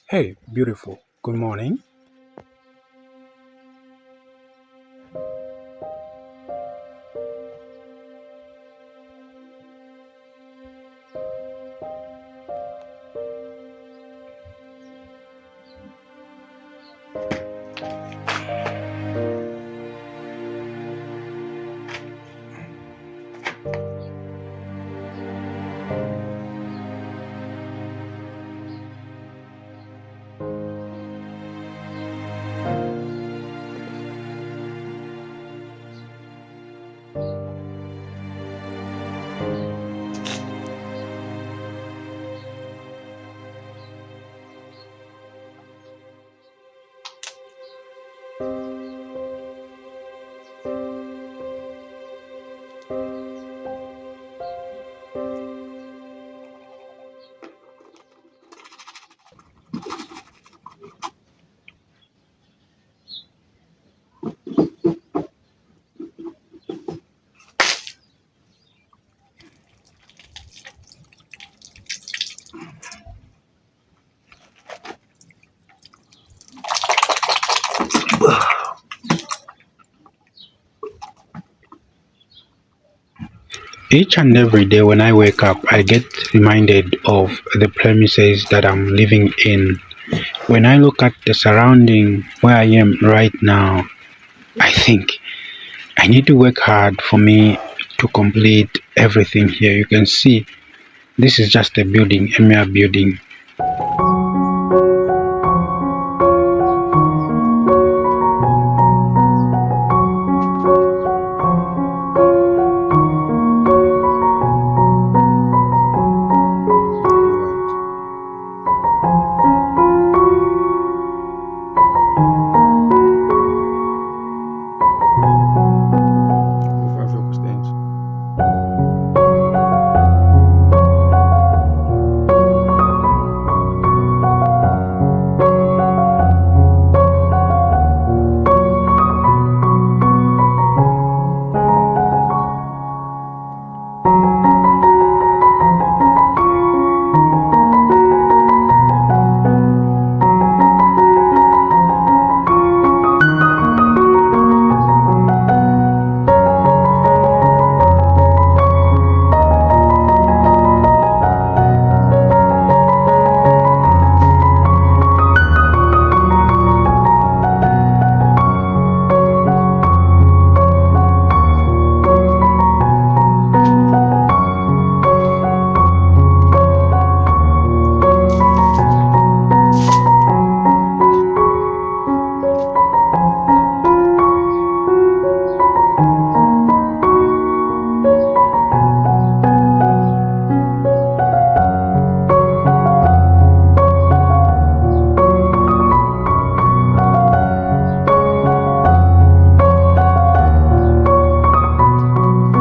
Hey, beautiful. Good morning. Each and every day when I wake up, I get reminded of the premises that I'm living in. When I look at the surrounding where I am right now, I think I need to work hard for me to complete everything here. You can see this is just a building, a mere building.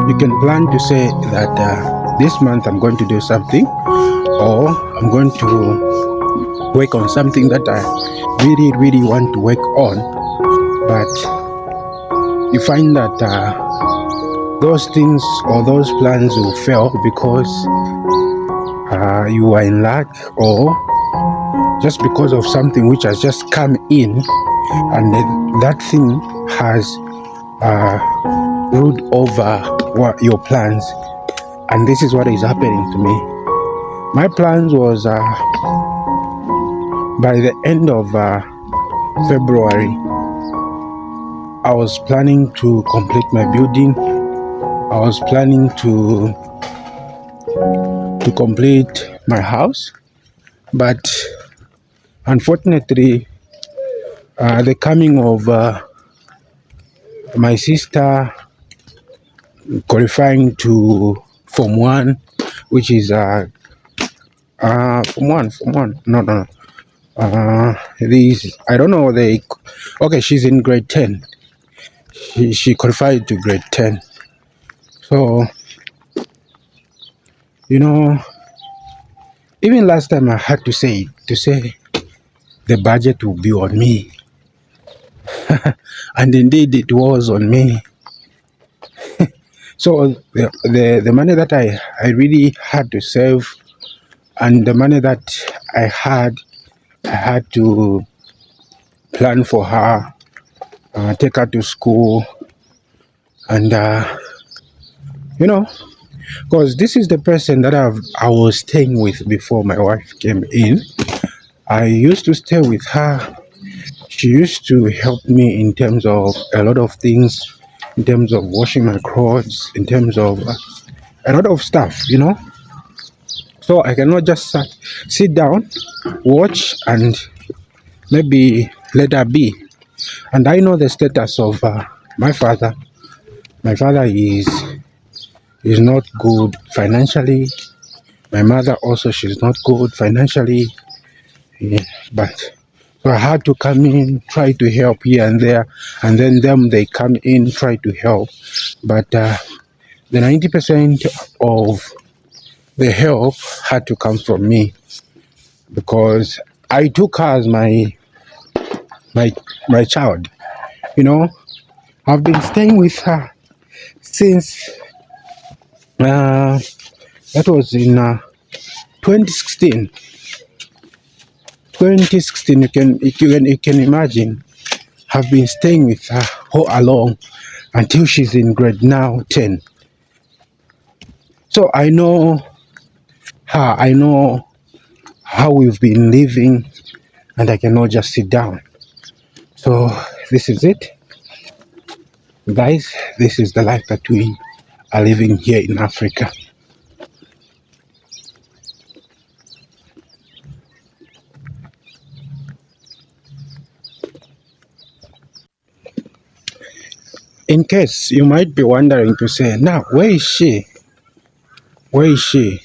You can plan to say that this month I'm going to do something, or I'm going to work on something that I really, really want to work on, but you find that those things or those plans will fail because you are in luck, or just because of something which has just come in, and that thing has ruled over your plans. And this is what is happening to me. My plans was by the end of February, I was planning to complete my building. I was planning to complete my house, but unfortunately, the coming of my sister qualifying to Form 1, which is Form 1, no. These, I don't know, okay, she's in grade 10. She qualified to grade 10. So, even last time I had to say the budget will be on me. And indeed it was on me. So the money that I really had to save, and the money that I had I had to plan for her, take her to school, and you know, because this is the person that I was staying with before my wife came in. I used to stay with her. She used to help me in terms of a lot of things, in terms of washing my clothes, in terms of a lot of stuff. So I cannot just sit down, watch, and maybe let her be. And I know the status of my father. My father is not good financially. My mother also, she's not good financially. Yeah, but so I had to come in, try to help here and there, and then they come in, try to help. But the 90% of the help had to come from me, because I took her as my my child. You know, I've been staying with her since that was in 2016. 2016, you can imagine. Have been staying with her all along until she's in grade now 10. So I know her. I know how we've been living, and I cannot just sit down. So this is it, guys. This is the life that we are living here in Africa. In case you might be wondering to say, now, where is she? Where is she?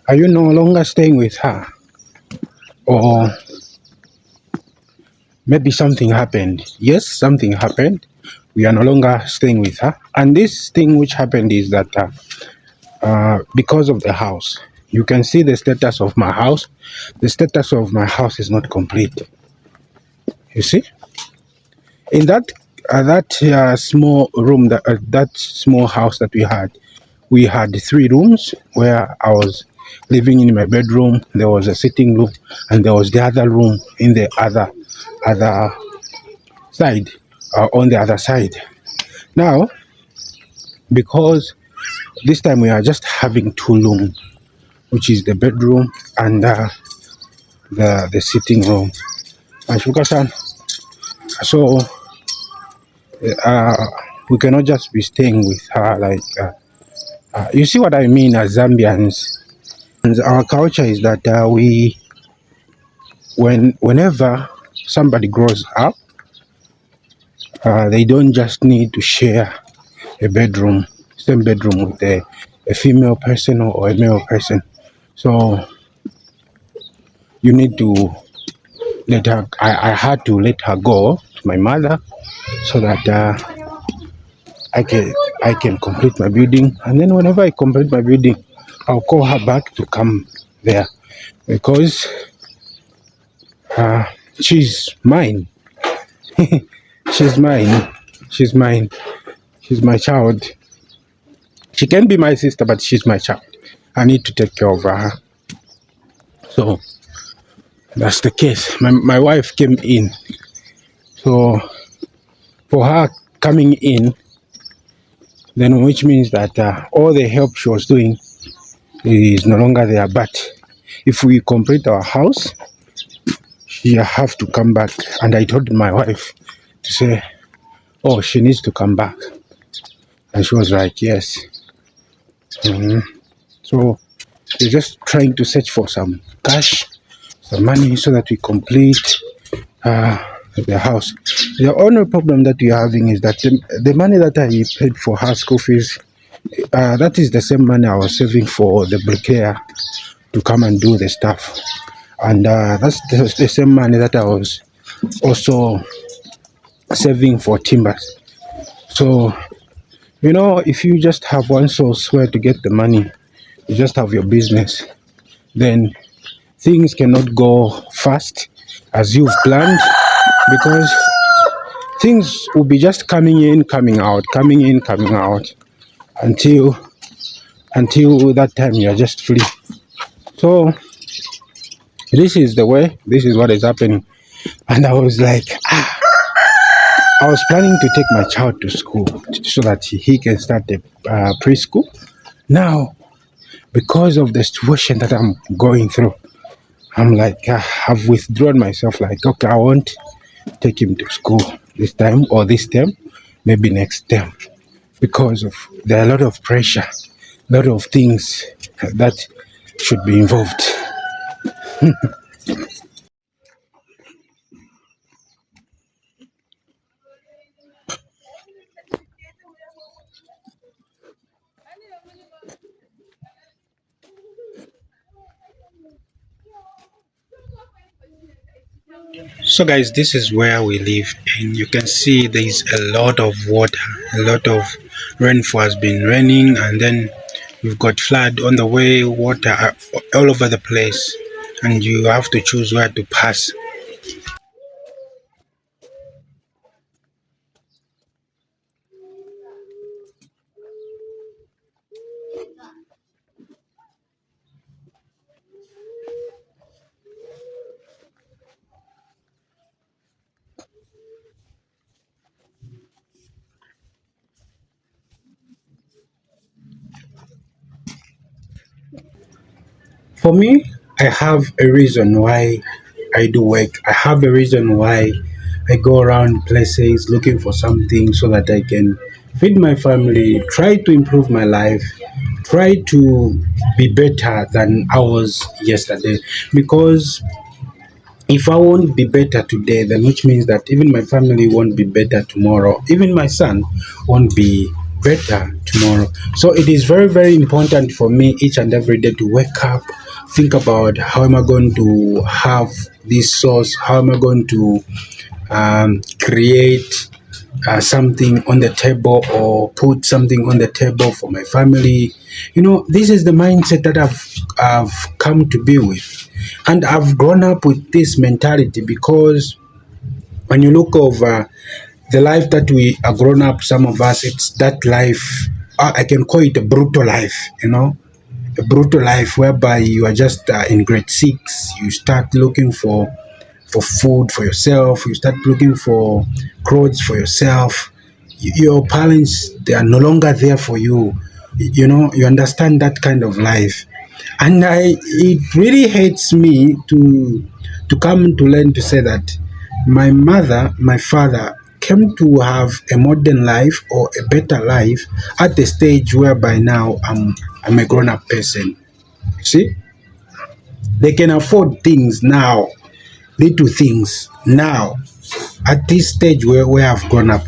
Are you no longer staying with her? Or maybe something happened? Yes, something happened. We are no longer staying with her. And this thing which happened is that because of the house, you can see the status of my house. The status of my house is not complete. You see? In that small room, that small house that we had 3 rooms where I was living in my bedroom. There was a sitting room, and there was the other room in the other side, on the other side. Now, because this time we are just having 2 rooms, which is the bedroom and the sitting room. And so we cannot just be staying with her like. You see what I mean as Zambians? And our culture is that whenever somebody grows up, they don't just need to share a bedroom, same bedroom with a female person or a male person. So you need to let her. I had to let her go to my mother so that I can complete my building, and then whenever I complete my building, I'll call her back to come there, because she's mine. She's mine. She's mine. She's my child. She can be my sister, but she's my child. I need to take care of her. So that's the case. My wife came in. So for her coming in, then which means that all the help she was doing is no longer there. But if we complete our house, she have to come back. And I told my wife to say, oh, she needs to come back. And she was like, yes. So we're just trying to search for some cash, some money, so that we complete the house. The only problem that we're having is that the money that I paid for her school fees, that is the same money I was saving for the bricklayer to come and do the stuff. And that's the same money that I was also saving for timbers. So, if you just have one source where to get the money, you just have your business, then things cannot go fast as you've planned, because things will be just coming in, coming out, coming in, coming out, until that time you are just free. So this is the way, this is what is happening. And I was like, I was planning to take my child to school so that he can start the preschool. Now, because of the situation that I'm going through, I'm like, I've withdrawn myself. Like, okay, I won't take him to school this time or this term, maybe next term, because of there are a lot of pressure, a lot of things that should be involved. So, guys, this is where we live, and you can see there is a lot of water, a lot of rainfall has been raining, and then we've got flood on the way, water are all over the place, and you have to choose where to pass. For me, I have a reason why I do work. I have a reason why I go around places looking for something so that I can feed my family, try to improve my life, try to be better than I was yesterday. Because if I won't be better today, then which means that even my family won't be better tomorrow. Even my son won't be better tomorrow. So it is very, very important for me each and every day to wake up, think about how am I going to have this source, how am I going to create something on the table or put something on the table for my family. You know, this is the mindset that I've come to be with, and I've grown up with this mentality because when you look over the life that we are grown up, some of us, it's that life. I can call it a brutal life. You know, a brutal life whereby you are just in grade six, you start looking for food for yourself, you start looking for clothes for yourself. Your parents, they are no longer there for you. You know, you understand that kind of life. And it really hates me to come to learn to say that my mother, my father came to have a modern life or a better life at the stage whereby now I'm a grown up person. See, they can afford things now, little things now at this stage where I've grown up.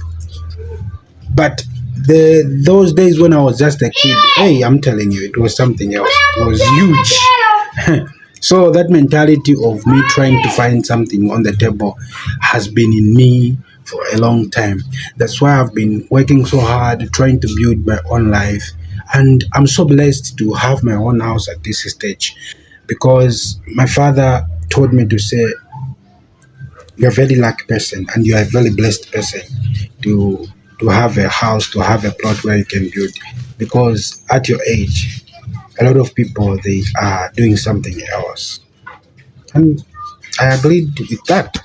But those days when I was just a kid, hey, I'm telling you, it was something else. It was huge. So that mentality of me trying to find something on the table has been in me for a long time. That's why I've been working so hard trying to build my own life. And I'm so blessed to have my own house at this stage because my father told me to say, you're a very lucky person and you are a very blessed person to to have a house, to have a plot where you can build. Because at your age, a lot of people they are doing something else. And I agreed with that.